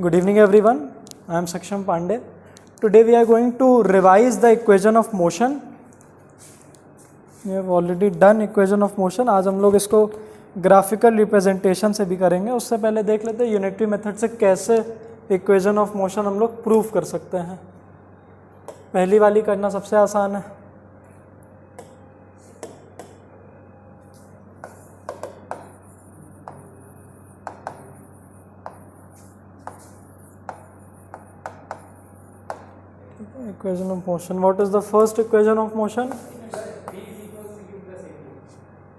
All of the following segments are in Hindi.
Good evening everyone, I am Saksham Pandey. Today we are going to revise the equation of motion. We have already done equation of motion. आज हम लोग इसको ग्राफिकल रिप्रेजेंटेशन से भी करेंगे. उससे पहले देख लेते हैं यूनिटरी मेथड से कैसे इक्वेशन ऑफ मोशन हम लोग प्रूव कर सकते हैं. पहली वाली करना सबसे आसान है. Equation of motion. What is the first equation of motion?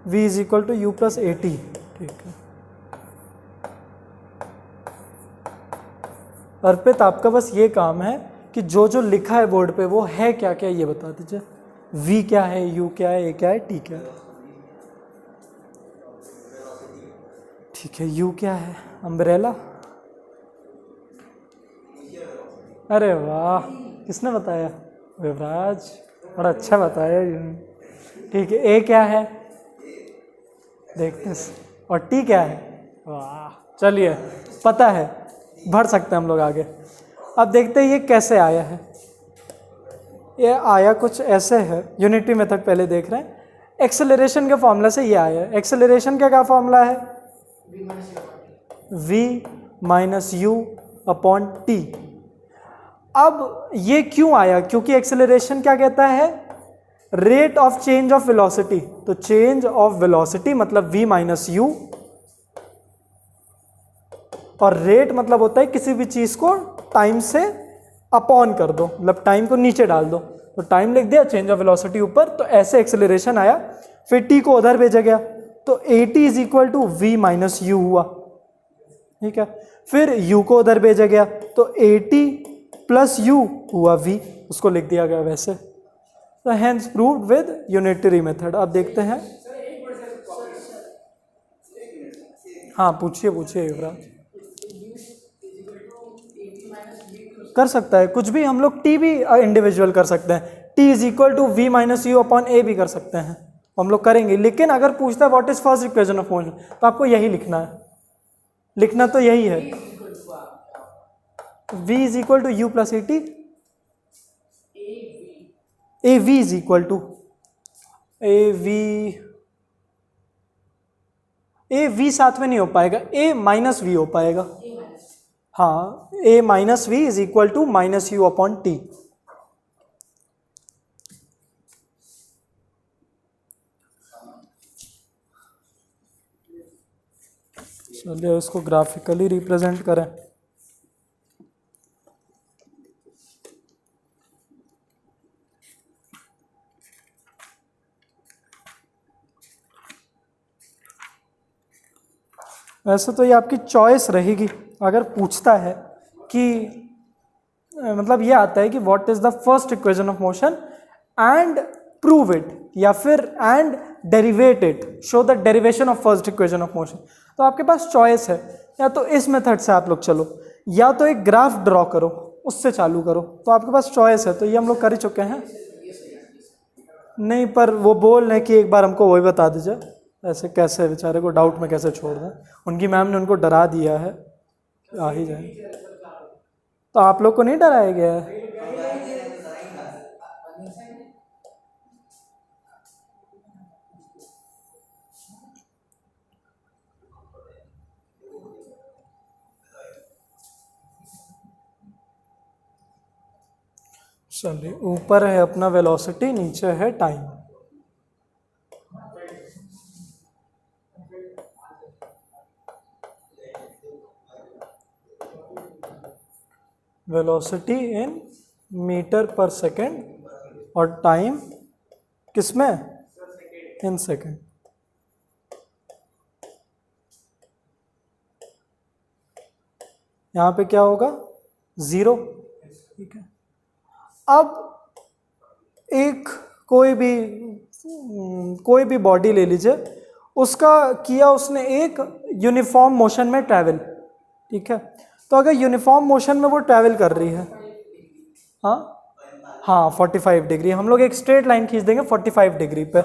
V is equal to U plus AT. ठीक है. अर्पित, आपका बस ये काम है कि जो जो लिखा है बोर्ड पे वो है क्या क्या ये बता दीजिए. V क्या है, U क्या है, A क्या है, T क्या है. ठीक है. U क्या है? अम्ब्रेला. अरे वाह, किसने बताया? विवराज, बड़ा अच्छा बताया. ठीक है. ए क्या है देखते हैं. और टी क्या है? वाह, चलिए पता है, बढ़ सकते हैं हम लोग आगे. अब देखते हैं ये कैसे आया है. ये आया कुछ ऐसे है. यूनिटरी मेथड पहले देख रहे हैं. एक्सेलरेशन के फॉर्मूला से ये आया है. एक्सेलरेशन का क्या फॉर्मूला है? v minus U upon T. अब ये क्यों आया? क्योंकि एक्सेलरेशन क्या कहता है? Rate of change of velocity. तो चेंज ऑफ वेलोसिटी मतलब v माइनस यू, और रेट मतलब होता है किसी भी चीज को टाइम से अपॉन कर दो, मतलब टाइम को नीचे डाल दो. तो टाइम लिख दिया, चेंज ऑफ वेलोसिटी ऊपर, तो ऐसे एक्सेलरेशन आया. फिर t को उधर भेजा गया तो at is equal to v minus U हुआ. ठीक है. फिर u को उधर भेजा गया तो at प्लस u हुआ v, उसको लिख दिया गया वैसे. तो hence proved with unitary method. अब देखते हैं. हाँ पूछिए पूछिए युवराज. कर सकता है कुछ भी. हम लोग t भी इंडिविजुअल कर सकते हैं. t is equal to v minus U upon a भी कर सकते हैं. हम लोग करेंगे. लेकिन अगर पूछता है what is first equation of motion, तो आपको यही लिखना है. लिखना तो यही है. v is equal to u plus at. av is equal to av साथ में नहीं हो पाएगा, a माइनस v हो पाएगा. हाँ, a minus v is equal to minus U upon T. चलिए इसको ग्राफिकली रिप्रेजेंट करें. वैसे तो ये आपकी चॉइस रहेगी. अगर पूछता है कि मतलब ये आता है कि what is the first equation of motion and prove it, या फिर and derivative it, show the derivation of first equation of motion, तो आपके पास चॉइस है. या तो इस मेथड से आप लोग चलो, या तो एक ग्राफ ड्रॉ करो, उससे चालू करो. तो आपके पास चॉइस है. तो ये हम लोग कर ही चुके हैं. नहीं, पर वो बोल रहे हैं कि एक बार हमको वही बता दीजिए. ऐसे कैसे बेचारे को डाउट में कैसे छोड़ दें. उनकी मैम ने उनको डरा दिया है, आ ही जाए. तो आप लोग को नहीं डराया गया है? चलिए, ऊपर है अपना वेलोसिटी, नीचे है टाइम. वेलोसिटी इन मीटर पर सेकेंड और टाइम किसमें? In second. यहाँ पे क्या होगा? 0. ठीक है. अब एक कोई भी बॉडी ले लीजिए, उसका किया उसने एक यूनिफॉर्म मोशन में ट्रैवल. ठीक है. तो अगर यूनिफॉर्म मोशन में वो ट्रैवल कर रही है, हाँ 45 डिग्री, हम लोग एक स्ट्रेट लाइन खींच देंगे 45 डिग्री पे.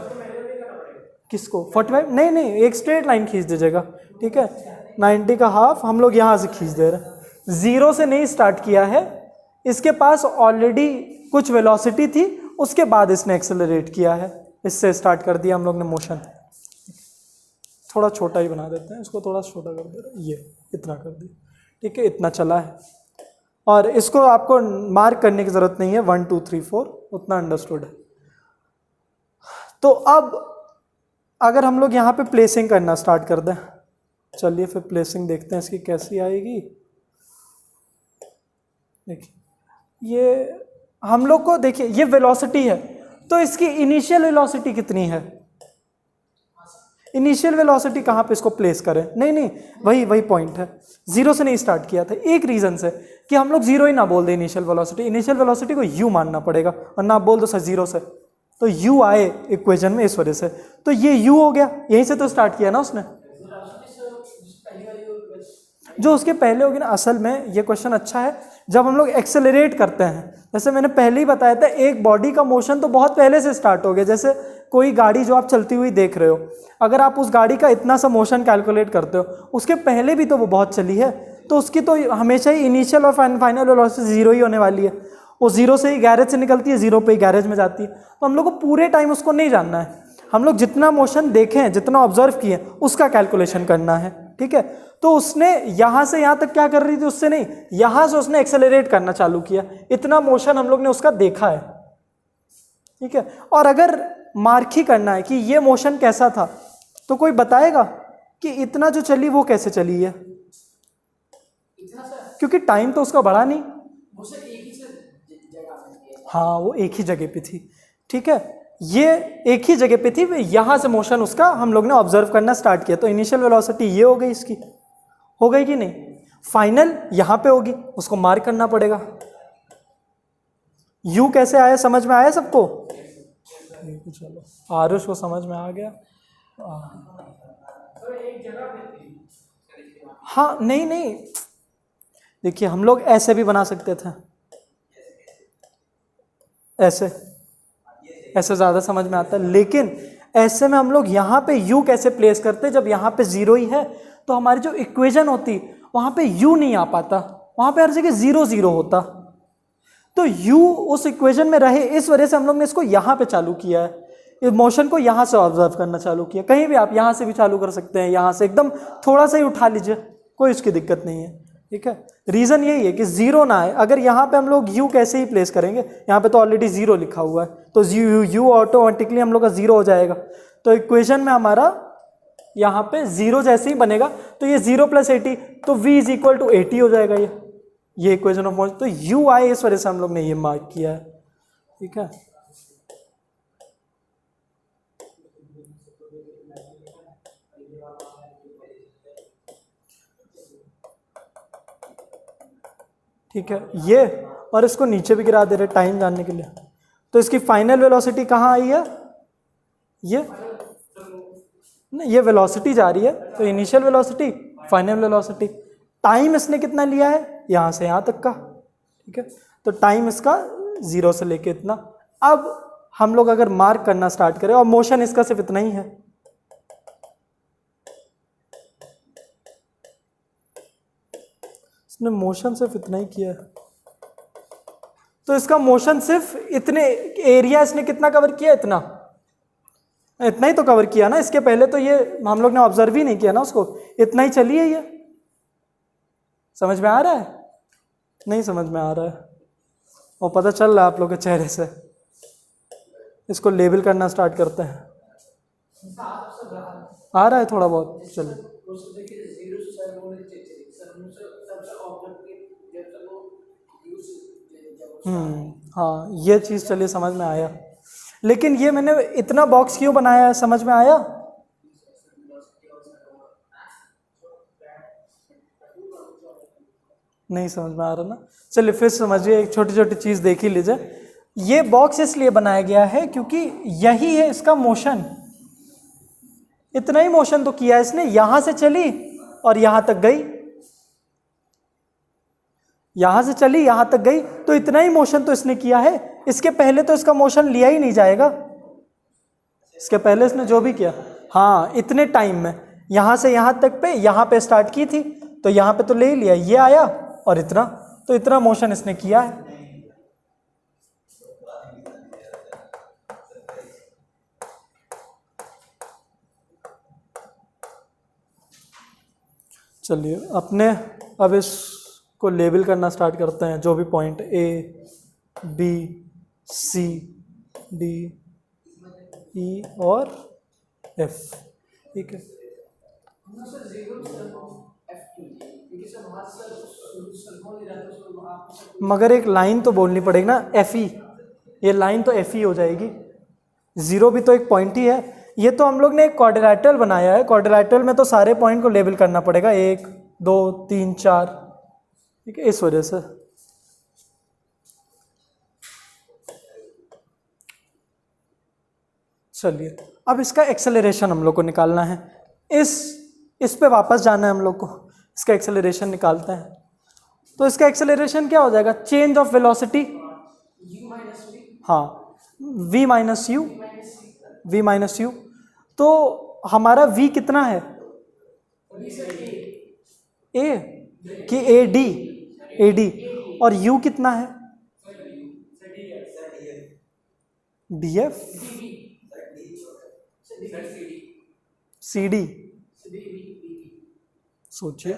किसको 45? नहीं, एक स्ट्रेट लाइन खींच दीजिएगा. ठीक है. 90 का हाफ हम लोग यहाँ से खींच दे रहे हैं. जीरो से नहीं स्टार्ट किया है, इसके पास ऑलरेडी कुछ वेलोसिटी थी, उसके बाद इसने एक्सेलरेट किया है, इससे स्टार्ट कर दिया हम लोग ने मोशन। थोड़ा छोटा ही बना देते हैं इसको, थोड़ा छोटा कर दे रहे, ये इतना कर दिया, ठीक है, इतना चला है। और इसको आपको मार्क करने की ज़रूरत नहीं है, 1 2 3 4 उतना अंडरस्टूड है। तो अब अगर हम लोग यहाँ पे प्लेसिंग करना स्टार्ट कर दें, चलिए फिर प्लेसिंग देखते हैं इसकी कैसी आएगी। देखिए ये हम लोग को, देखिए ये वेलोसिटी है, तो इसकी इनिशियल वेलोसिटी कितनी है, इनिशियल वेलोसिटी कहाँ पे इसको प्लेस करें, नहीं वही पॉइंट है, जीरो से नहीं स्टार्ट किया था, एक रीजन से कि हम लोग जीरो ही ना बोल दें इनिशियल वेलोसिटी को यू मानना पड़ेगा, और ना बोल दो सर जीरो से, तो यू आए इक्वेशन में इस वजह से, तो ये यू हो गया, यहीं से तो स्टार्ट किया ना उसने, जो उसके पहले होगी ना। असल में ये क्वेश्चन अच्छा है जब हम लोग एक्सेलरेट करते हैं, जैसे मैंने पहले ही बताया था, एक बॉडी का मोशन तो बहुत पहले से स्टार्ट हो गया। जैसे कोई गाड़ी जो आप चलती हुई देख रहे हो, अगर आप उस गाड़ी का इतना सा मोशन कैलकुलेट करते हो, उसके पहले भी तो वो बहुत चली है, तो उसकी तो हमेशा ही इनिशियल और फाइनल वेलोसिटी जीरो ही होने वाली है। वो जीरो से ही गैरेज से निकलती है, जीरो पे ही गैरेज में जाती है। तो हम लोग को पूरे टाइम उसको नहीं जानना है, हम लोग जितना मोशन देखें, जितना ऑब्जर्व किए, उसका कैलकुलेशन करना है, ठीक है। तो उसने यहाँ से यहाँ तक क्या कर रही थी, उससे नहीं, यहाँ से उसने एक्सेलरेट करना चालू किया, इतना मोशन हम लोग ने उसका देखा है, ठीक है। और अगर मार्क ही करना है कि ये मोशन कैसा था, तो कोई बताएगा कि इतना जो चली वो कैसे चली है, क्योंकि टाइम तो उसका बढ़ा नहीं, हाँ वो एक ही जगह पे थी, ठीक है, ये एक ही जगह पे थी, यहाँ से मोशन उसका हम लोग ने ऑब्जर्व करना स्टार्ट किया, तो इनिशियल वेलोसिटी ये हो गई, इसकी हो गई कि नहीं, फाइनल यहाँ पे होगी, उसको मार्क करना पड़ेगा। यू कैसे आया, समझ में आया सबको, चलो आरुष को समझ में आ गया। हाँ नहीं, देखिए हम लोग ऐसे भी बना सकते थे, ऐसे ज़्यादा समझ में आता है, लेकिन ऐसे में हम लोग यहाँ पे u कैसे प्लेस करते, जब यहाँ पे जीरो ही है तो हमारी जो इक्वेशन होती वहाँ पे u नहीं आ पाता, वहाँ पे हर जगह जीरो जीरो होता, तो u उस इक्वेशन में रहे, इस वजह से हम लोग ने इसको यहाँ पे चालू किया है, इस मोशन को यहाँ से ऑब्जर्व करना चालू किया। कहीं भी आप यहाँ से भी चालू कर सकते हैं, यहाँ से एकदम थोड़ा सा ही उठा लीजिए, कोई उसकी दिक्कत नहीं है, ठीक है। रीज़न यही है कि जीरो ना आए। अगर यहाँ पे हम लोग u कैसे ही प्लेस करेंगे, यहाँ पे तो ऑलरेडी जीरो लिखा हुआ है, तो u ऑटोमेटिकली हम लोग का जीरो हो जाएगा, तो इक्वेशन में हमारा यहाँ पे जीरो जैसे ही बनेगा, तो ये 0 + 80, तो v = 80 हो जाएगा, ये इक्वेशन ऑफ मोशन। तो u आए इस वजह से हम लोग ने ये मार्क किया है, ठीक है। ठीक है, ये और इसको नीचे भी गिरा दे रहे टाइम जानने के लिए। तो इसकी फाइनल वेलोसिटी कहाँ आई है, ये वेलोसिटी जा रही है, तो initial velocity, final velocity, time इसने कितना लिया है यहाँ से यहाँ तक का, ठीक है। तो टाइम इसका 0 से लेके इतना। अब हम लोग अगर मार्क करना स्टार्ट करें, और मोशन इसका सिर्फ इतना ही है, इसने मोशन सिर्फ इतना ही किया है, तो इसका मोशन सिर्फ इतने एरिया इसने कितना कवर किया, इतना ही तो कवर किया ना। इसके पहले तो ये हम लोग ने ऑब्जर्व ही नहीं किया ना उसको, इतना ही चली है ये। समझ में आ रहा है, नहीं समझ में आ रहा है, और पता चल रहा है आप लोग के चेहरे से। इसको लेबल करना स्टार्ट करते हैं, आ रहा है थोड़ा बहुत, चलिए। हाँ ये चीज़ चलिए समझ में आया, लेकिन ये मैंने इतना बॉक्स क्यों बनाया है, समझ में आया? नहीं समझ में आ रहा ना, चलिए फिर समझिए, एक छोटी छोटी चीज़ देख ही लीजिए। ये बॉक्स इसलिए बनाया गया है क्योंकि यही है इसका मोशन, इतना ही मोशन तो किया इसने, यहां से चली और यहां तक गई, यहां से चली यहां तक गई, तो इतना ही मोशन तो इसने किया है। इसके पहले तो इसका मोशन लिया ही नहीं जाएगा, इसके पहले इसने जो भी किया, हाँ इतने टाइम में यहां से यहां तक पे, यहां पे स्टार्ट की थी, तो यहां पे तो ले ही लिया, ये आया और इतना, तो इतना मोशन इसने किया है। चलिए अपने अब इसको लेबल करना स्टार्ट करते हैं, जो भी point A B C D E और एफ, ठीक है। मगर एक लाइन तो बोलनी पड़ेगी ना, एफ ई, ये लाइन तो एफ ई हो जाएगी, जीरो भी तो एक पॉइंट ही है। ये तो हम लोग ने एक क्वाड्रिलेटरल बनाया है, क्वाड्रिलेटरल में तो सारे पॉइंट को लेबल करना पड़ेगा, 1 2 3 4, ठीक है, इस वजह से। चलिए अब इसका एक्सेलरेशन हम लोग को निकालना है, इस पे वापस जाना है हम लोग को, इसका एक्सेलरेशन निकालते हैं। तो इसका एक्सेलरेशन क्या हो जाएगा, चेंज ऑफ वेलोसिटी, हाँ v माइनस यू, तो हमारा v कितना है, a कि ए डी, और u कितना है, डी एफ सी डी, सोचिए।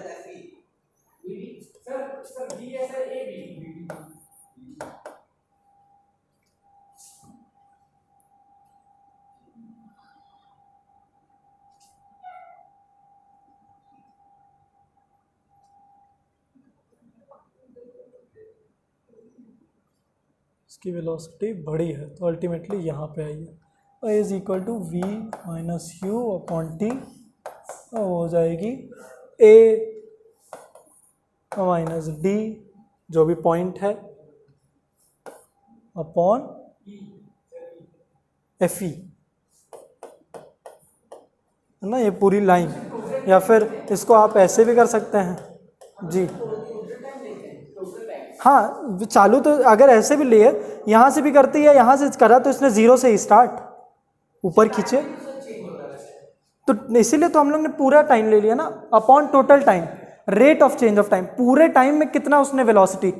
इसकी वेलोसिटी बड़ी है तो अल्टीमेटली यहाँ पे आई है, is equal to v minus U upon T, हो जाएगी a माइनस डी जो भी पॉइंट है अपॉन एफ ई, है ना, ये पूरी लाइन। या फिर इसको आप ऐसे भी कर सकते हैं जी, हाँ चालू तो अगर ऐसे भी लिए, यहाँ से भी करती है, यहाँ से करा तो इसने जीरो से ही स्टार्ट ऊपर खींचे, तो इसीलिए तो हम लोग ने पूरा टाइम ले लिया ना, upon total time, rate of change of time, पूरे टाइम में कितना उसने वेलोसिटी,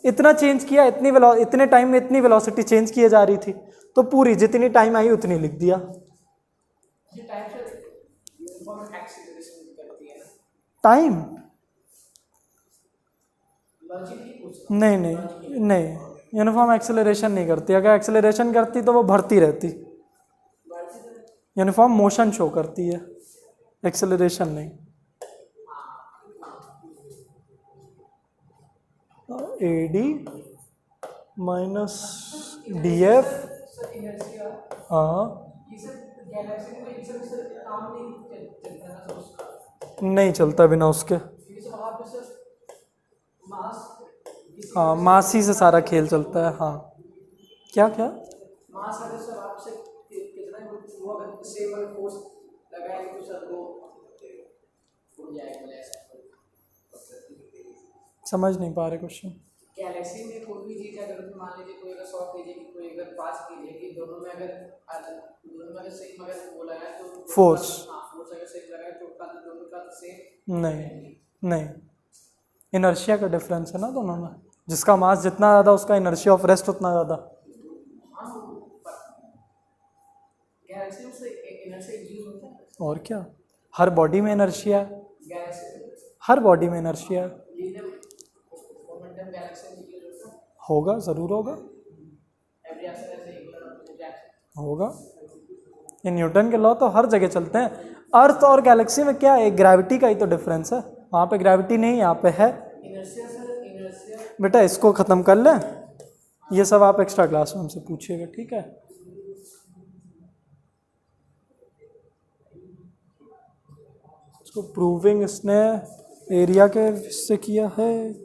इतना चेंज किया, इतने टाइम में इतनी वेलोसिटी चेंज किए जा रही थी, तो पूरी जितनी टाइम आई उतनी लिख दिया। टाइम नहीं नहीं नहीं, यूनिफॉर्म एक्सेलरेशन नहीं करती, अगर एक्सेलरेशन करती तो वो बढ़ती रहती, यूनिफॉर्म मोशन शो करती है, एक्सेलरेशन नहीं। A D minus D F, हाँ नहीं चलता बिना उसके, हाँ मास ही से सारा खेल चलता है, हाँ क्या क्या समझ नहीं पा रहे क्वेश्चन। गैलेक्सी में कोई भी चीज अगर मान लीजिए कोई अगर 100 केजी की, कोई अगर 5 केजी की, दोनों में अगर सेम अगर वो लगा तो फोर्स, फोर्स अगर सेम लगा तो दोनों का सेम नहीं, इनर्शिया का डिफरेंस है ना दोनों में, जिसका मास जितना ज़्यादा उसका इनर्शिया ऑफ रेस्ट उतना ज़्यादा। गैलेक्सी में इनर्शिया यूज होता है, और क्या, हर बॉडी में इनर्शिया है, हर बॉडी में इनर्शिया है, होगा ज़रूर होगा, ये न्यूटन के लॉ तो हर जगह चलते हैं। अर्थ और गैलेक्सी में क्या है, ग्रेविटी का ही तो डिफरेंस है, वहाँ पे ग्रेविटी नहीं, यहाँ पे है। बेटा इसको ख़त्म कर लें, ये सब आप एक्स्ट्रा क्लास में हमसे पूछिएगा, ठीक है। इसको प्रूविंग इसने एरिया के इससे किया है,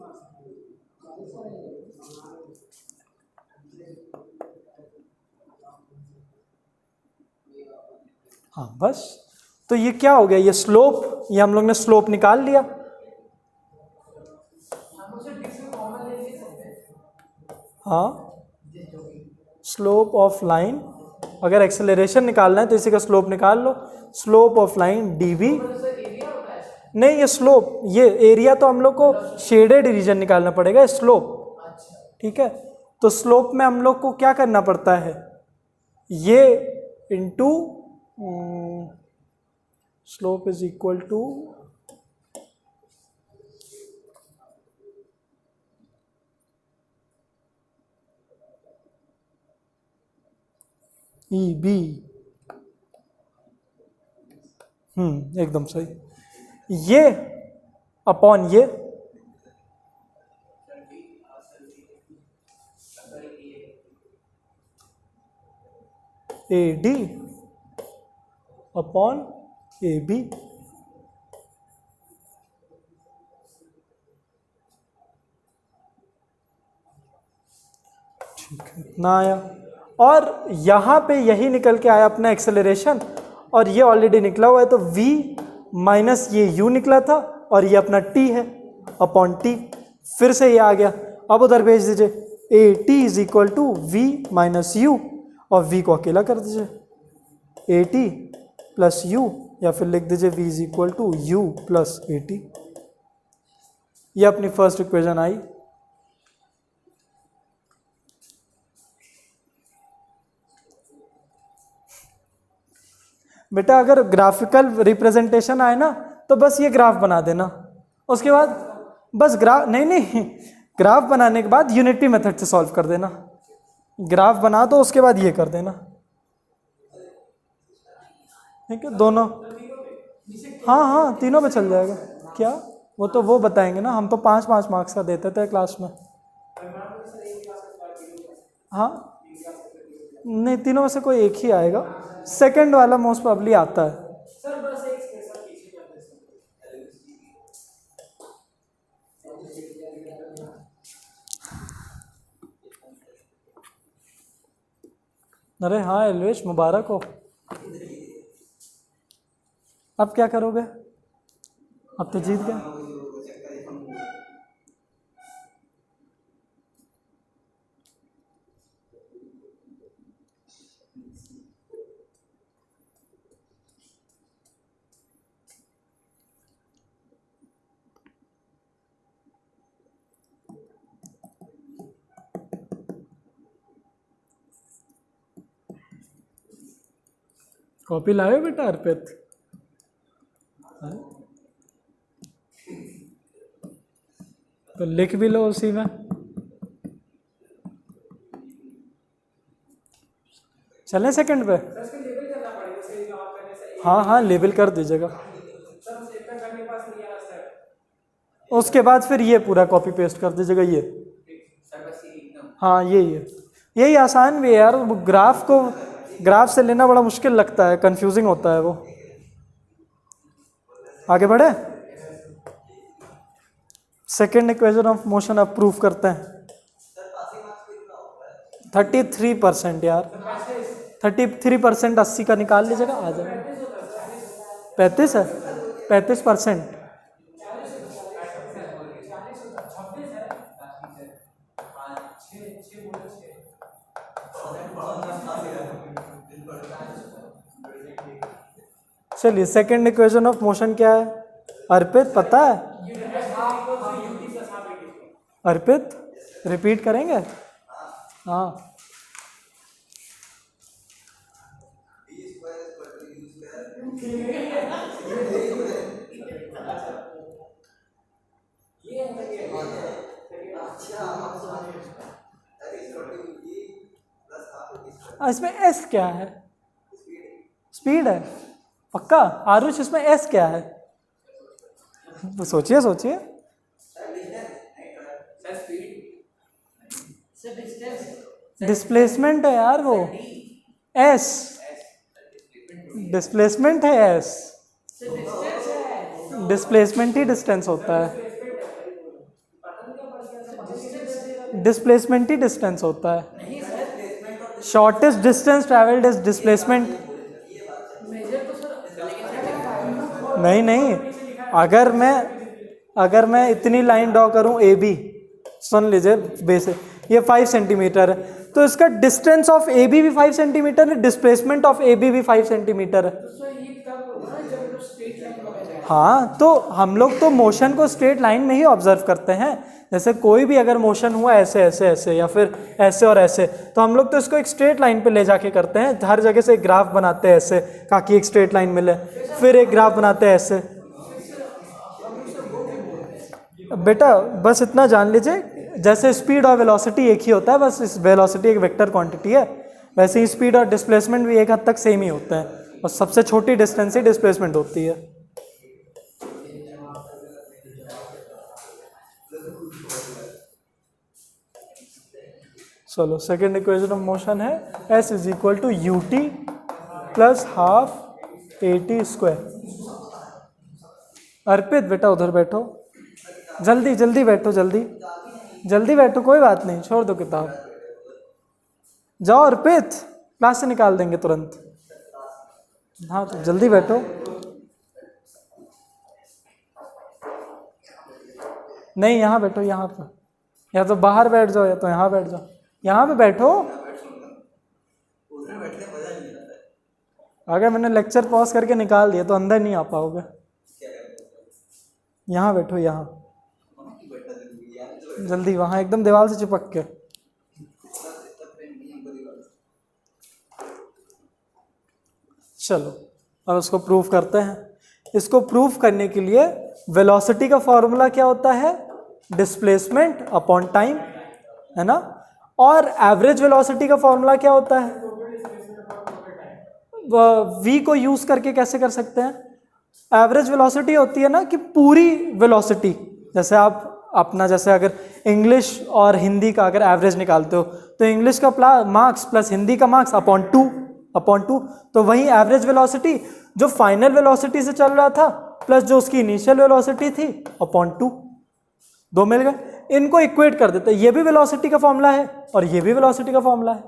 हाँ बस। तो ये क्या हो गया, ये स्लोप, ये हम लोग ने स्लोप निकाल लिया, हाँ स्लोप ऑफ लाइन, अगर एक्सेलरेशन निकालना है तो इसी का स्लोप निकाल लो, slope of line D V, नहीं, ये स्लोप, ये एरिया तो हम लोग को शेडेड रीजन निकालना पड़ेगा, स्लोप। ठीक है, तो स्लोप में हम लोग को क्या करना पड़ता है, ये into slope is equal to E B, एकदम सही, ये अपॉन ये A D upon A B. ठीक है, इतना आया, और यहाँ पे यही निकल के आया अपना एक्सेलरेशन, और ये ऑलरेडी निकला हुआ है, तो v माइनस ये u निकला था, और ये अपना t है अपॉन t, फिर से ये आ गया। अब उधर भेज दीजिए, A T is equal to V minus U, और v को अकेला कर दीजिए, ए टी प्लस यू, या फिर लिख दीजिए v is equal to U plus A T. ये अपनी फर्स्ट इक्वेशन आई। बेटा अगर ग्राफिकल रिप्रेजेंटेशन आए ना तो बस ये ग्राफ बना देना, उसके बाद बस ग्राफ नहीं ग्राफ बनाने के बाद यूनिटी मेथड से सॉल्व कर देना। ग्राफ बना दो, उसके बाद ये कर देना। ठीक है, दोनों, हाँ तीनों पे चल जाएगा। क्या वो तो वो बताएंगे ना, हम तो 5-5 मार्क्स का देते थे क्लास में। हाँ नहीं, तीनों में से कोई एक ही आएगा, सेकंड वाला मोस्ट प्रोबेबली आता है। सर बस एक स्पेशल पीछे कर दे अरे हाँ एलवेश, मुबारक हो। अब क्या करोगे, अब तो जीत गए। कॉपी लाए बेटा अर्पित? तो लिख भी लो उसी में। चलें सेकंड पे? हाँ लेबल कर दीजिएगा। उसके बाद फिर ये पूरा कॉपी पेस्ट कर दीजिएगा ये। हाँ यही आसान भी है यार। ग्राफ से लेना बड़ा मुश्किल लगता है, कंफ्यूजिंग होता है वो। आगे बढ़े, सेकेंड इक्वेशन ऑफ मोशन अब प्रूफ करते हैं। 33% यार, 33% 80 का निकाल लीजिएगा, आ जाएगा। 35 है, 35%। चलिए सेकेंड इक्वेशन ऑफ मोशन क्या है अर्पित, पता है? अर्पित रिपीट करेंगे? हाँ इसमें एस क्या है? स्पीड है पक्का? आरुष इसमें एस क्या है? सोचिए डिस्प्लेसमेंट है यार वो। एस डिस्प्लेसमेंट है, एस डिस्प्लेसमेंट ही डिस्टेंस होता है। डिस्प्लेसमेंट ही डिस्टेंस होता है। Shortest distance travelled is displacement. नहीं, अगर मैं इतनी लाइन ड्रॉ करूं ए बी, सुन लीजिए बेसिक, ये 5 सेंटीमीटर है, तो इसका डिस्टेंस ऑफ ए बी भी 5 सेंटीमीटर है, डिस्प्लेसमेंट ऑफ ए बी भी 5 सेंटीमीटर है। हाँ, तो हम लोग तो मोशन को स्ट्रेट लाइन में ही ऑब्जर्व करते हैं। जैसे कोई भी अगर मोशन हुआ ऐसे ऐसे ऐसे या फिर ऐसे और ऐसे, तो हम लोग तो इसको एक स्ट्रेट लाइन पे ले जाके करते हैं। हर जगह से एक ग्राफ बनाते हैं ऐसे ताकि एक स्ट्रेट लाइन मिले, फिर एक ग्राफ बनाते हैं ऐसे। बेटा बस इतना जान लीजिए, जैसे स्पीड और वेलोसिटी एक ही होता है, बस इस वेलोसिटी एक वेक्टर क्वांटिटी है, वैसे ही स्पीड और डिस्प्लेसमेंट भी एक हद तक सेम ही होते हैं, और सबसे छोटी डिस्टेंस ही डिस्प्लेसमेंट होती है। चलो, सेकेंड इक्वेशन ऑफ मोशन है s is equal to U T plus half A T square. Arpit बेटा उधर बैठो, जल्दी जल्दी बैठो, जल्दी जल्दी बैठो, कोई बात नहीं, छोड़ दो किताब, जाओ अर्पित, क्लास से निकाल देंगे तुरंत। हाँ तो जल्दी बैठो। नहीं यहाँ बैठो, यहाँ पर, या तो बाहर बैठ जाओ या तो यहाँ बैठ जाओ, यहाँ पे बैठो। अगर मैंने लेक्चर पॉज करके निकाल दिया तो अंदर नहीं आ पाओगे। यहाँ बैठो, यहाँ जल्दी, वहाँ एकदम दीवार से चिपक के। चलो अब इसको प्रूफ करते हैं। इसको प्रूफ करने के लिए वेलोसिटी का फॉर्मूला क्या होता है? डिस्प्लेसमेंट अपॉन टाइम, है ना। और एवरेज वेलोसिटी का फॉर्मूला क्या होता है? v को यूज करके कैसे कर सकते हैं? एवरेज वेलोसिटी होती है ना कि पूरी वेलोसिटी, जैसे आप अपना, जैसे अगर इंग्लिश और हिंदी का अगर एवरेज निकालते हो तो इंग्लिश का मार्क्स प्लस हिंदी का मार्क्स अपॉन टू, तो वही एवरेज वेलोसिटी जो फाइनल वेलोसिटी से चल रहा था प्लस जो उसकी इनिशियल वेलोसिटी थी अपॉन 2, दो मिल गए। इनको इक्वेट कर देते हैं, ये भी वेलोसिटी का फॉर्मूला है और ये भी वेलोसिटी का फॉर्मूला है।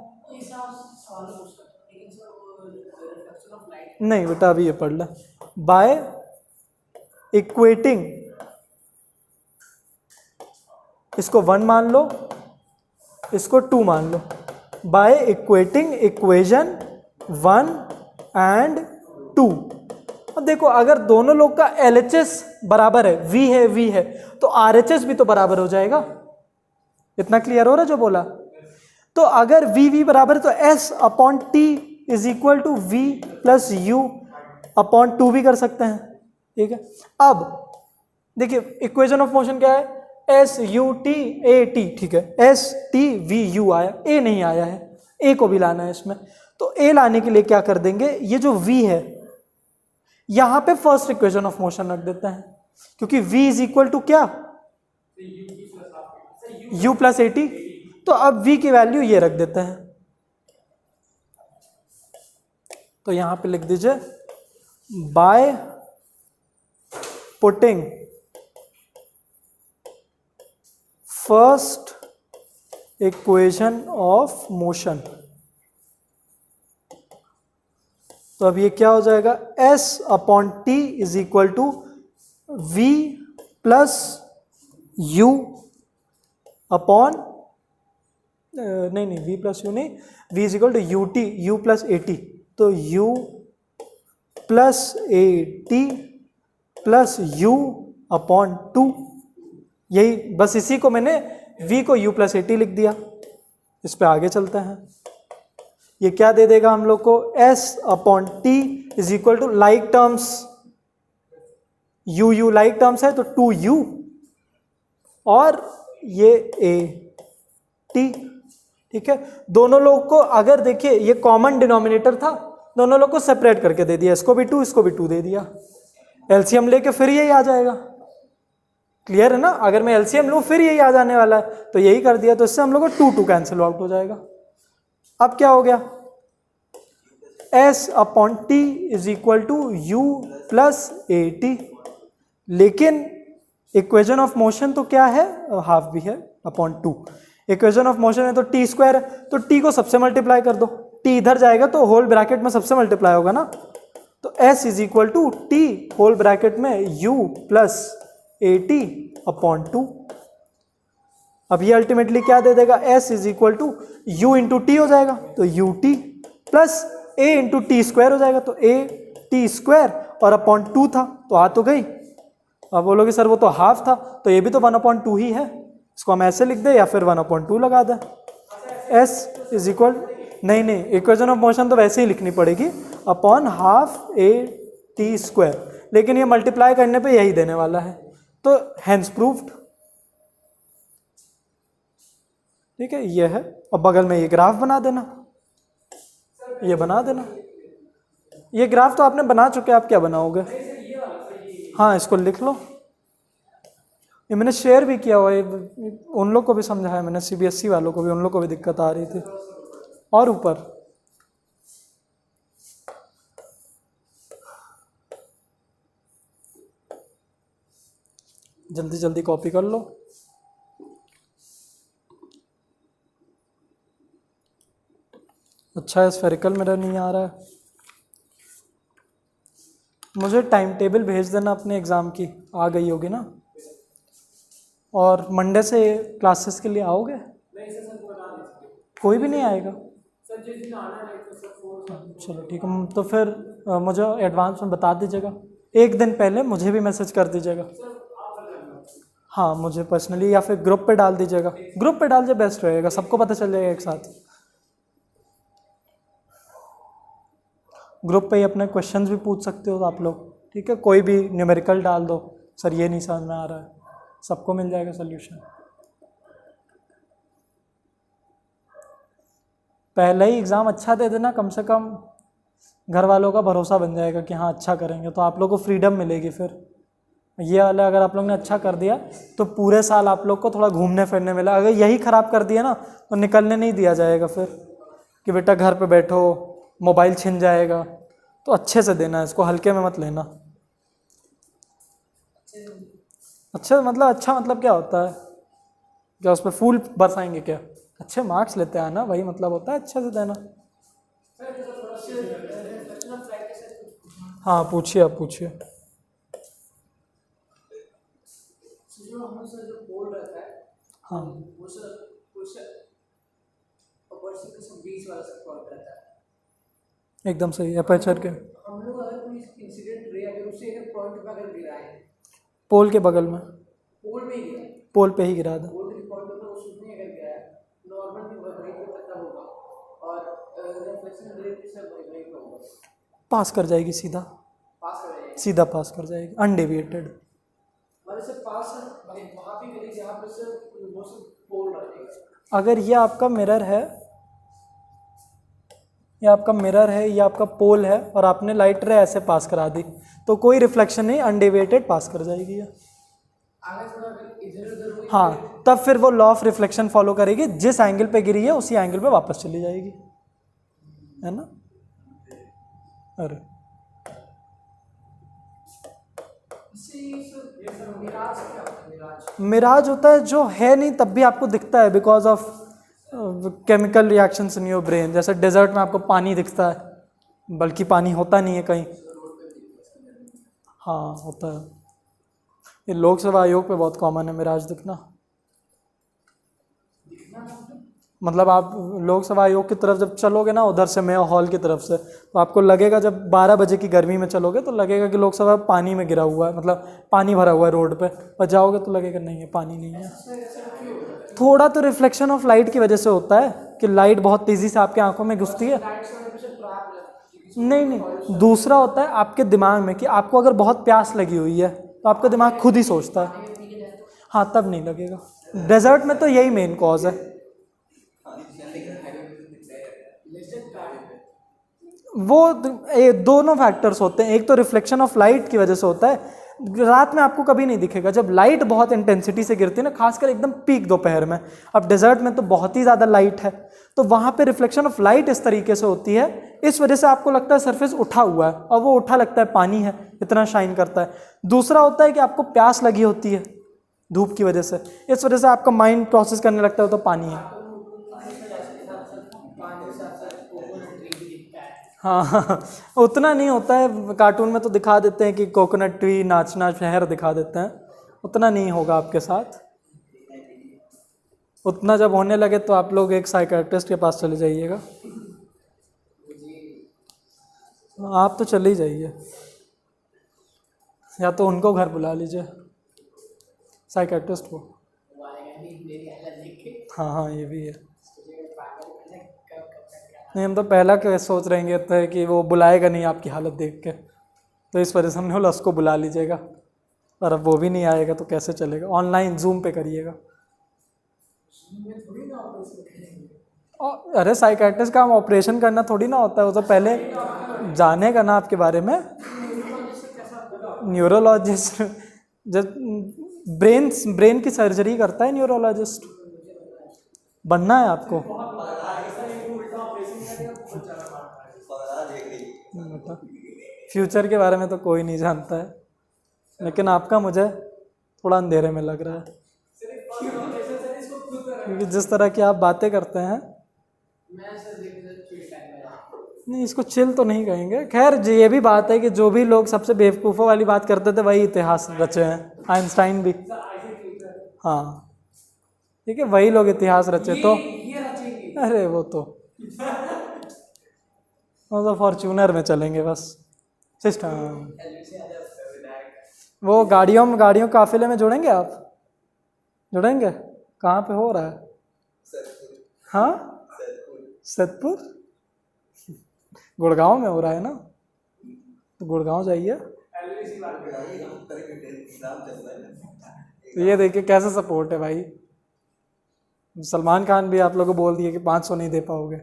नहीं बेटा अभी ये पढ़ ले। बाय इक्वेटिंग, इसको 1 मान लो, इसको 2 मान लो, बाय इक्वेटिंग इक्वेशन 1 एंड 2। अब देखो अगर दोनों लोग का LHS बराबर है, V है तो RHS भी तो बराबर हो जाएगा। इतना क्लियर हो रहा है जो बोला? तो अगर V बराबर है तो S upon T is equal to V plus U upon 2 भी कर सकते हैं, ठीक है। अब देखिए इक्वेशन ऑफ मोशन क्या है? S U T A T, ठीक है। S T V U आया, A नहीं आया है, A को भी लाना है इसमें। तो A लाने के लिए क्या कर देंगे, ये जो V है यहां पे फर्स्ट इक्वेशन ऑफ मोशन रख देते हैं, क्योंकि V इज इक्वल टू क्या? U plus A T. तो अब V की वैल्यू ये रख देते हैं, तो यहां पे लिख दीजिए by putting first equation of motion. तो अब ये क्या हो जाएगा? S upon T is equal to V plus U upon नहीं V प्लस U नहीं, V is equal to U T, U plus A T. तो U plus A T plus U upon 2, यही बस, इसी को मैंने V को U प्लस ए टी लिख दिया। इस पे आगे चलते हैं। ये क्या दे देगा हम लोग को? S upon T is equal to like terms, U like terms है तो 2U और ये A T, ठीक है। दोनों लोग को अगर देखिए ये कॉमन डिनोमिनेटर था, दोनों लोग को सेपरेट करके दे दिया, इसको भी 2 इसको भी 2 दे दिया। एलसीएम लेके फिर यही आ जाएगा, क्लियर है ना। अगर मैं एलसीएम लूँ फिर यही आ जाने वाला है, तो यही कर दिया, तो इससे हम लोग को 2 कैंसिल आउट हो जाएगा। अब क्या हो गया? S upon T is equal to U plus A T, लेकिन इक्वेशन ऑफ मोशन तो क्या है? हाफ भी है अपॉन 2। इक्वेशन ऑफ मोशन है तो टी स्क्वायर है, तो टी को सबसे मल्टीप्लाई कर दो, टी इधर जाएगा तो होल ब्रैकेट में सबसे मल्टीप्लाई होगा ना। तो S is equal to T whole bracket में U plus A T upon 2। अब ये अल्टीमेटली क्या दे देगा? S is equal to U into T हो जाएगा, तो U T plus A into T square हो जाएगा, तो A टी स्क्वायर और अपॉन 2 था, तो आ तो गई। अब बोलोगे सर वो तो हाफ था, तो ये भी तो 1/2 ही है, इसको हम ऐसे लिख दें या फिर 1/2 लगा दें। S इज इक्वल, नहीं इक्वेशन ऑफ मोशन तो वैसे ही लिखनी पड़ेगी, upon half A T square, लेकिन ये मल्टीप्लाई करने पे यही देने वाला है, तो हैंस प्रूव्ड। ठीक है, ये है। अब बगल में ये ग्राफ बना देना, ये बना देना। ये ग्राफ तो आपने बना चुके, आप क्या बनाओगे? हाँ, इसको लिख लो। ये मैंने शेयर भी किया हुआ है, उन लोग को भी समझाया मैंने, CBSE वालों को भी, उन लोग को भी दिक्कत आ रही थी। और ऊपर जल्दी जल्दी कॉपी कर लो। अच्छा है, स्फेरिकल मिरर नहीं आ रहा है। मुझे टाइम टेबल भेज देना अपने एग्ज़ाम की, आ गई होगी ना? और मंडे से क्लासेस के लिए आओगे? कोई भी नहीं आएगा? चलो ठीक है, तो फिर मुझे एडवांस में बता दीजिएगा, एक दिन पहले मुझे भी मैसेज कर दीजिएगा। हाँ, मुझे पर्सनली या फिर ग्रुप पे डाल दीजिएगा, ग्रुप पे डाल दीजिए, बेस्ट रहेगा, सबको पता चल जाएगा एक साथ। ग्रुप पे ही अपने क्वेश्चंस भी पूछ सकते हो आप लोग, ठीक है? कोई भी न्यूमेरिकल डाल दो, सर ये नहीं समझ में आ रहा है, सबको मिल जाएगा सोल्यूशन। पहले ही एग्ज़ाम अच्छा दे देना, कम से कम घर वालों का भरोसा बन जाएगा कि हाँ अच्छा करेंगे, तो आप लोग को फ्रीडम मिलेगी। फिर ये वाला अगर आप लोग ने अच्छा कर दिया तो पूरे साल आप लोग को थोड़ा घूमने फिरने मिला। अगर यही ख़राब कर दिया ना तो निकलने नहीं दिया जाएगा फिर, कि बेटा घर पे बैठो, मोबाइल छिन जाएगा। तो अच्छे से देना, इसको हल्के में मत लेना। अच्छा मतलब क्या होता है? क्या उस पर फूल बरसाएंगे क्या? अच्छे मार्क्स लेते हैं ना, वही मतलब होता है अच्छे से देना। हाँ पूछिए, आप पूछिए। हाँ एकदम सही, अपर्चर के हम लोग अगर कोई इंसिडेंट रे अगर उसे अगर पॉइंट पे अगर गिराए, पोल के बगल में, पोल में ही गिरा, पोल पे ही गिरा था। पोल के पॉइंट पे उसमें अगर गिराया, नॉर्मल भी वही पे खत्म होगा और रिफ्लेक्शन रे से वही पे होगा, पास कर जाएगी सीधा, पास कर जाएगा, सीधा पास कर जाएगी, अनडेविएटेड। मतलब से पास वहाँ पे करेगी जहाँ पे से वो सब पोल रहेगा। अगर ये आपका मिरर है, ये आपका मिरर है, ये आपका पोल है, और आपने लाइट रे ऐसे पास करा दी तो कोई रिफ्लेक्शन नहीं, अनडेविएटेड पास कर जाएगी ये। हाँ, तब फिर वो लॉ ऑफ रिफ्लेक्शन फॉलो करेगी, जिस एंगल पे गिरी है उसी एंगल पे वापस चली जाएगी, है ना? अरे मिराज होता है जो है नहीं तब भी आपको दिखता है, because of chemical reactions in your brain. जैसे डेजर्ट में आपको पानी दिखता है, बल्कि पानी होता नहीं है कहीं। हाँ होता है, ये लोक सेवा आयोग पे बहुत कॉमन है मिराज दिखना। मतलब आप लोक सेवा आयोग की तरफ जब चलोगे ना, उधर से मेयो हॉल की तरफ से, तो आपको लगेगा, जब 12 बजे की गर्मी में चलोगे तो लगेगा कि लोक सेवा पानी में गिरा हुआ है, मतलब पानी भरा हुआ है रोड पे, पर जाओगे तो लगेगा नहीं है, पानी नहीं है। थोड़ा तो रिफ्लेक्शन ऑफ लाइट की वजह से होता है कि लाइट बहुत तेज़ी से आपके आंखों में घुसती है। नहीं, दूसरा होता है आपके दिमाग में, कि आपको अगर बहुत प्यास लगी हुई है तो आपका दिमाग खुद ही सोचता है, हाँ तब नहीं लगेगा। डेजर्ट में तो यही मेन कॉज है। वो दोनों फैक्टर्स होते हैं, एक तो रिफ्लेक्शन ऑफ लाइट की वजह से होता है, रात में आपको कभी नहीं दिखेगा जब लाइट बहुत इंटेंसिटी से गिरती है ना, खासकर एकदम पीक दोपहर में। अब डेजर्ट में तो बहुत ही ज़्यादा लाइट है, तो वहाँ पे रिफ्लेक्शन ऑफ लाइट इस तरीके से होती है, इस वजह से आपको लगता है सरफेस उठा हुआ है, और वो उठा लगता है पानी है, इतना शाइन करता है। दूसरा होता है कि आपको प्यास लगी होती है धूप की वजह से, इस वजह से आपका माइंड प्रोसेस करने लगता है तो पानी है। हाँ उतना नहीं होता है, कार्टून में तो दिखा देते हैं कि कोकोनट ट्री नाचना शहर दिखा देते हैं, उतना नहीं होगा आपके साथ। उतना जब होने लगे तो आप लोग एक साइकियाट्रिस्ट के पास चले जाइएगा। आप तो चले ही जाइए, या तो उनको घर बुला लीजिए, साइकेट्रिस्ट को। वो आएगा नहीं मेरी हालत देख के, हाँ हाँ, ये भी है। तुझे पागल करने कब कब तक नहीं, हम तो पहला क्या सोच रहेंगे तो कि वो बुलाएगा नहीं आपकी हालत देख के, तो इस वजह से हमने बोला उसको बुला लीजिएगा। और अब वो भी नहीं आएगा तो कैसे चलेगा, ऑनलाइन जूम पे करिएगा। में थोड़ी ना ऑपरेशन करेंगे। अरे साइकेट्रिस्ट का हम ऑपरेशन करना थोड़ी ना होता है, वो तो पहले जानेगा ना आपके बारे में। न्यूरोलॉजिस्ट जब ब्रेन की सर्जरी करता है न्यूरोलॉजिस्ट, बनना है आपको। फ्यूचर के बारे में तो कोई नहीं जानता है, लेकिन आपका मुझे थोड़ा अंधेरे में लग रहा है, क्योंकि जिस तरह की आप बातें करते हैं। नहीं, इसको चिल तो नहीं कहेंगे। खैर ये भी बात है कि जो भी लोग सबसे बेवकूफ़ों वाली बात करते थे वही इतिहास रचे हैं, आइंस्टाइन भी। हाँ ठीक है, वही लोग इतिहास रचे तो। अरे वो तो फॉर्च्यूनर में चलेंगे बस सिस्टम। वो गाड़ियों काफिले में जुड़ेंगे आप? जुड़ेंगे? कहाँ पे हो रहा है? हाँ, सतपुर गुड़गांव में हो रहा है ना, तो गुड़गांव जाइए। तो ये देखिए कैसा सपोर्ट है भाई। सलमान खान भी आप लोगों को बोल दिए कि 500 नहीं दे पाओगे।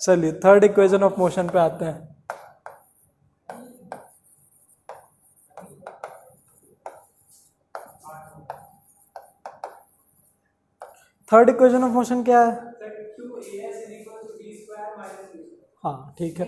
चलिए थर्ड इक्वेशन ऑफ मोशन पे आते हैं। थर्ड इक्वेशन ऑफ मोशन क्या है? हाँ ठीक है,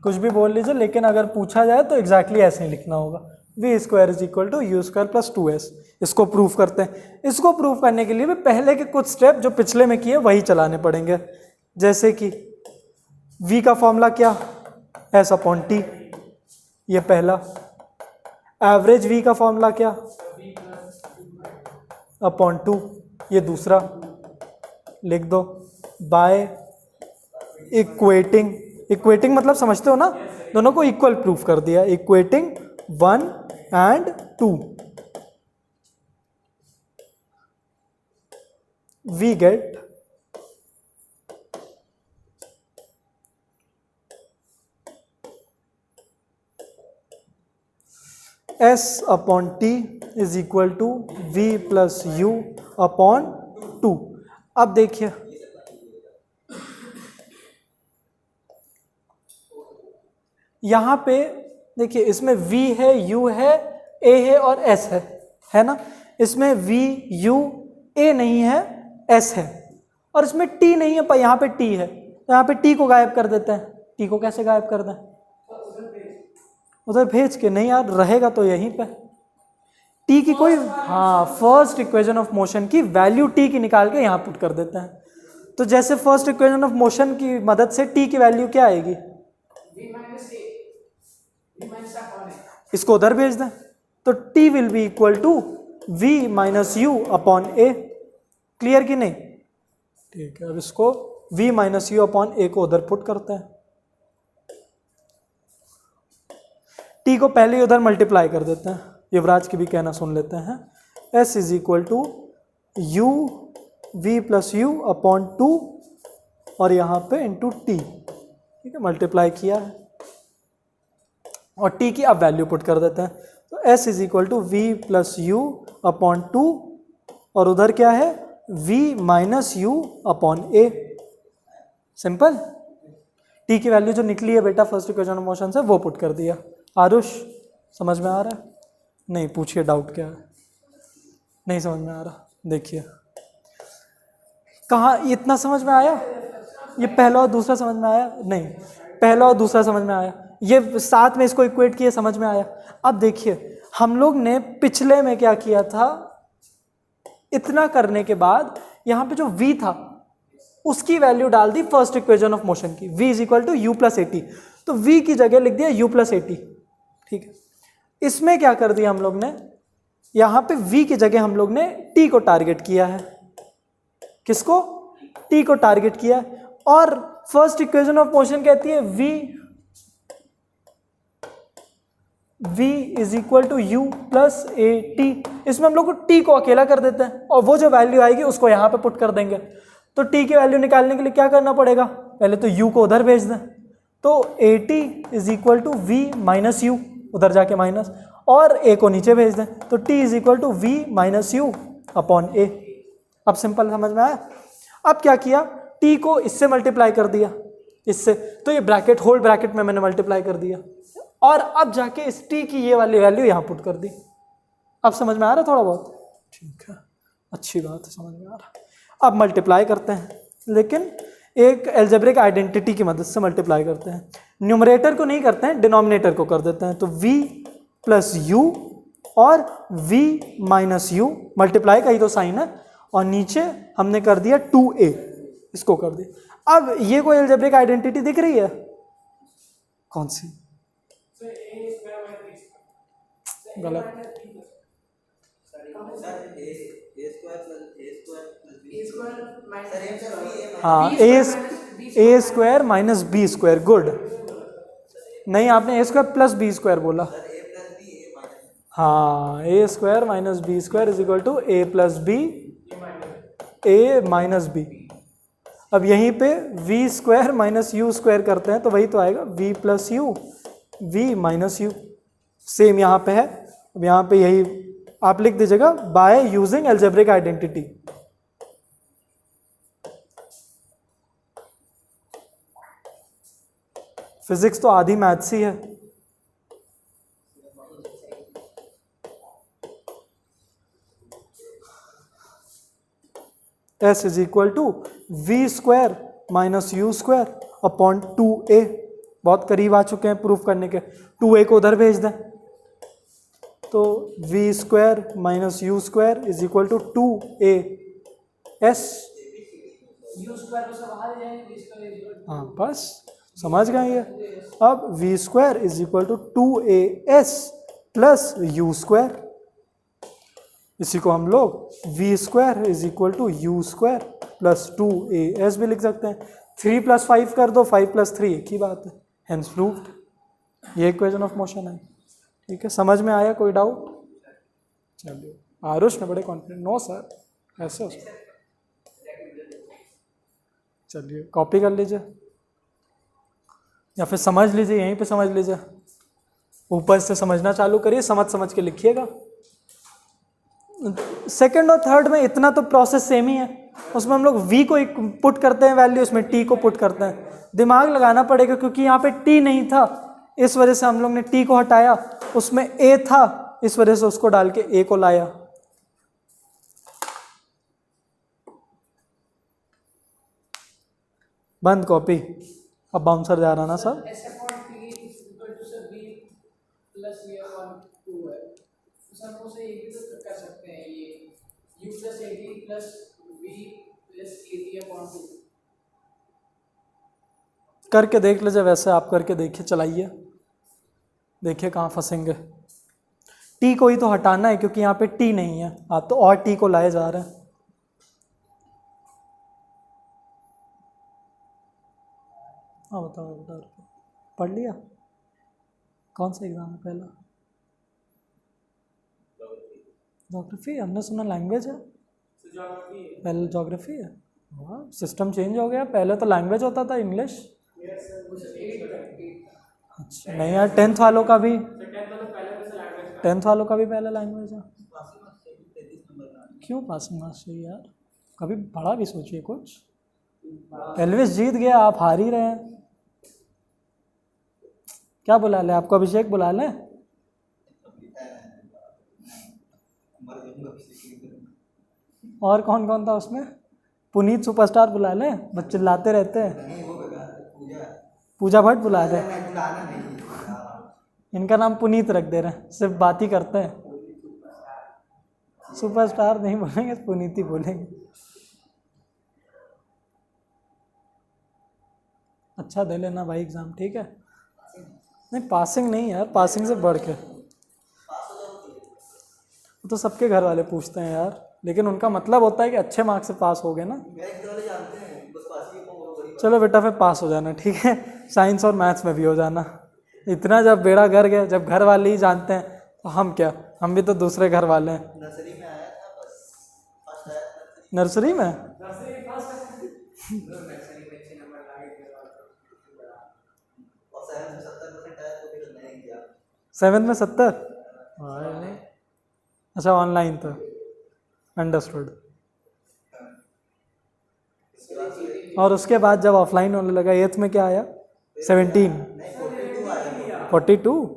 कुछ भी बोल लीजिए, लेकिन अगर पूछा जाए तो एग्जैक्टली ऐसे ही लिखना होगा। V square is equal to U square plus 2s। इसको प्रूफ करते हैं। इसको प्रूफ करने के लिए भी पहले के कुछ स्टेप जो पिछले में किए वही चलाने पड़ेंगे। जैसे कि v का फॉर्मूला क्या? s अपॉन t, ये पहला। एवरेज v का फॉर्मूला क्या? अपॉन 2, ये दूसरा। लिख दो। बाय इक्वेटिंग मतलब समझते हो ना, दोनों को इक्वल प्रूफ कर दिया। Equating 1 and 2, we get s upon t is equal to v plus u upon 2। अब देखिए यहां पे, देखिए इसमें v है, u है, a है और s है ना। इसमें v u a नहीं है, s है, और इसमें t नहीं है, पर यहाँ पे t है, तो यहाँ पे t को गायब कर देते हैं। t को कैसे गायब कर दें? उधर भेज के। नहीं यार, रहेगा तो यहीं पे। t की कोई, हाँ, फर्स्ट इक्वेशन ऑफ मोशन की वैल्यू t की निकाल के यहाँ पुट कर देते हैं। तो जैसे फर्स्ट इक्वेशन ऑफ मोशन की मदद से t की वैल्यू क्या आएगी? इसको उधर भेज दें तो t will be equal to v minus U upon A. Clear कि नहीं? ठीक है, अब इसको v minus U upon A को उधर पुट करते हैं। t को पहले ही उधर मल्टीप्लाई कर देते हैं। युवराज की भी कहना सुन लेते हैं। s is equal to U V plus U upon 2 और यहाँ पे इंटू टी। ठीक है, मल्टीप्लाई किया है और t की अब वैल्यू पुट कर देते हैं। तो s is equal to V plus U upon 2 और उधर क्या है? v minus U upon A. Simple. t की वैल्यू जो निकली है बेटा फर्स्ट इक्वेशन ऑफ मोशन से, वो पुट कर दिया। आरुष समझ में आ रहा है? नहीं, पूछिए डाउट क्या है। नहीं समझ में आ रहा? देखिए कहाँ इतना समझ में आया? ये पहला और दूसरा समझ में आया? नहीं, पहला और दूसरा समझ में आया, ये साथ में इसको इक्वेट किए, समझ में आया। अब देखिए हम लोग ने पिछले में क्या किया था, इतना करने के बाद यहाँ पे जो v था उसकी वैल्यू डाल दी फर्स्ट इक्वेशन ऑफ मोशन की, v is equal to U plus A T. तो v की जगह लिख दिया यू प्लस ए टी। ठीक है, इसमें क्या कर दिया हम लोग ने, यहाँ पे v की जगह हम लोग ने t को टारगेट किया है। किसको? टी को टारगेट किया है, और फर्स्ट इक्वेशन ऑफ मोशन कहती है v is equal to U plus A T. इसमें हम लोग को t को अकेला कर देते हैं और वो जो वैल्यू आएगी उसको यहाँ पे पुट कर देंगे। तो t की वैल्यू निकालने के लिए क्या करना पड़ेगा, पहले तो u को उधर भेज दें, तो A T is equal to V minus U, उधर जाके माइनस, और a को नीचे भेज दें, तो t is equal to V minus U upon A. अब सिंपल समझ में आया। अब क्या किया, t को इससे मल्टीप्लाई कर दिया, इससे, तो ये ब्रैकेट होल ब्रैकेट में मैंने मल्टीप्लाई कर दिया, और अब जाके इस t की ये वाली वैल्यू यहाँ पुट कर दी। अब समझ में आ रहा है थोड़ा बहुत, ठीक है, अच्छी बात है, समझ में आ रहा। अब मल्टीप्लाई करते हैं, लेकिन एक एल्जेब्रिक आइडेंटिटी की मदद से मल्टीप्लाई करते हैं। न्यूमरेटर को नहीं करते हैं, डिनोमिनेटर को कर देते हैं। तो v प्लस यू और v माइनस यू, मल्टीप्लाई का ही तो साइन है, और नीचे हमने कर दिया 2a, इसको कर दिया। अब ये कोई एल्जेब्रिक आइडेंटिटी दिख रही है, कौन सी, गलत, हाँ, a square minus b square, good. नहीं, आपने a square plus b square बोला, हाँ, a square minus b square is equal to a plus b, a minus b. अब यहीं पे v square minus you square करते हैं तो वही तो आएगा, v plus u, v minus u, same यहाँ पे है। अब यहाँ पे यही आप लिख दीजिएगा, by using algebraic identity. Physics तो आधी मैथ्स ही है। S is equal to V square minus you square upon 2a। बहुत करीब आ चुके हैं प्रूफ करने के, 2a को उधर भेज दें, तो V square minus you square is equal to 2a s। हाँ, बस समझ गए ये। अब V square is equal to 2as plus U square, इसी को हम लोग V square is equal to U square plus 2as भी लिख सकते हैं। 3 + 5 कर दो, 5 + 3 एक ही बात है, हेंस प्रूव्ड। ये इक्वेशन ऑफ मोशन है, ठीक है। समझ में आया, कोई डाउट? चलिए, आरुष ने बड़े कॉन्फिडेंट, नो सर ऐसे हो, चलिए कॉपी कर लीजिए या फिर समझ लीजिए, यहीं पे समझ लीजिए, ऊपर से समझना चालू करिए, समझ के लिखिएगा। सेकंड और थर्ड में इतना तो प्रोसेस सेम ही है, उसमें हम लोग v को पुट करते हैं वैल्यू, उसमें t को पुट करते हैं। दिमाग लगाना पड़ेगा क्योंकि यहाँ पे t नहीं था, इस वजह से हम लोग ने t को हटाया, उसमें a था, इस वजह से उसको डाल के a को लाया। बंद कॉपी। अब बाउंसर जा रहा ना सर, करके देख लीजिए, वैसे आप करके देखिए, चलाइए, देखिए कहाँ फंसेंगे। टी को ही तो हटाना है क्योंकि यहाँ पे टी नहीं है, आप तो और टी को लाए जा रहे हैं। हाँ बताओ, पढ़ लिया? कौन सा एग्जाम है पहला? ज्योग्राफी, हमने सुना लैंग्वेज है, पहले ज्योग्राफी है। हाँ, सिस्टम चेंज हो गया, पहले तो लैंग्वेज होता था, इंग्लिश। अच्छा, नहीं यार, 10th वालों का भी, 10th वालों का भी पहला लैंग्वेज है। क्यों पासिंग मार्क्स चाहिए यार? कभी बड़ा भी सोचिए कुछ। एल्विस जीत गया, आप हार ही रहे हैं। क्या बुला ले आपको? अभिषेक बुला ले? और कौन कौन था उसमें? पुनीत सुपरस्टार बुला ले, बच्चे चिल्लाते रहते हैं। पूजा भट्ट बुला दे, इनका नाम पुनीत रख दे रहे हैं, सिर्फ बात ही करते हैं। सुपरस्टार नहीं बोलेंगे, पुनीत ही बोलेंगे। अच्छा दे लेना भाई एग्जाम, ठीक है? नहीं पासिंग नहीं यार, पासिंग से बढ़ के तो सबके घर वाले पूछते हैं यार, लेकिन उनका मतलब होता है कि अच्छे मार्क्स से पास हो गए ना। चलो बेटा फिर पास हो जाना, ठीक है, साइंस और मैथ्स में भी हो जाना। इतना जब बेड़ा घर गया, जब घर वाले ही जानते हैं तो हम क्या, हम भी तो दूसरे घर वाले हैं। नर्सरी में आया था बस, फर्स्ट आया था नर्सरी में नर्सरी में अच्छे नंबर लाए थे और 7 में 70% आया तो फिर नहीं किया। 7 में 70? अच्छा ऑनलाइन था, अंडरस्टूड। इसके बाद फिर और उसके बाद जब ऑफलाइन होने लगा 8th में क्या आया? 17? नहीं 42 आया 42?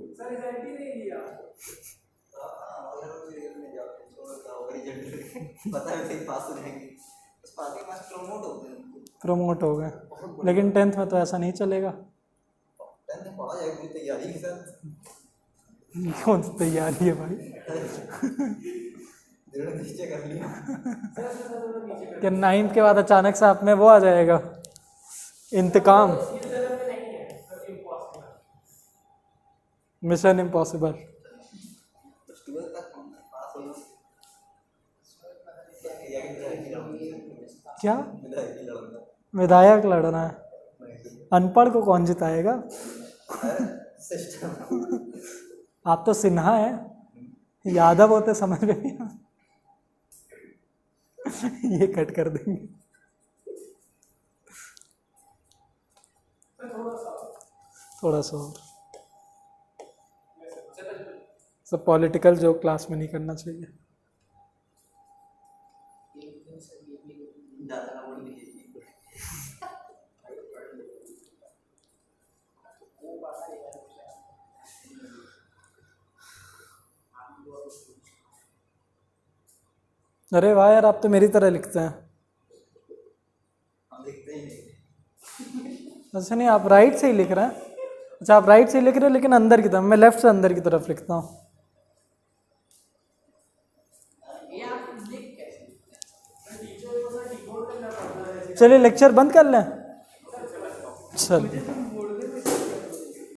पता है फिर पास हो जाएंगे, बस पास के पास प्रमोट होते हैं उनको। प्रमोट हो गए, लेकिन 10th में तो ऐसा नहीं चलेगा। 10th में पढ़ा जाएगा पूरी तैयारी के साथ, कौन सी तैयारी है भाई? दृढ़ निश्चय कर लिया। कि 9th के बाद अचानक से आप में वो आ जाएगा, इंतकाम, मिशन इम्पॉसिबल। तो 12 तक पास हो गए। क्या विधायक की लड़ना विधायक लड़ना है? अनपढ़ को कौन जिताएगा? सिस्टम। आप तो सिन्हा है, यादव होते समझ में नहीं आता। ये कट कर देंगे। थोड़ा सा और सब पॉलिटिकल जो क्लास में नहीं करना चाहिए। ज़्यादा ना बोल दीजिए। अरे वाह यार, आप तो मेरी तरह लिखते हैं। हम लिखते ही नहीं। अच्छा नहीं, आप राइट से ही लिख रहे हैं। अच्छा आप राइट से ही लिख रहे हैं, लेकिन अंदर की तरफ, मैं लेफ्ट से अंदर की तरफ लिखता हूँ। ये आप लिख कैसे? चलिए लेक्चर बंद कर लें। चल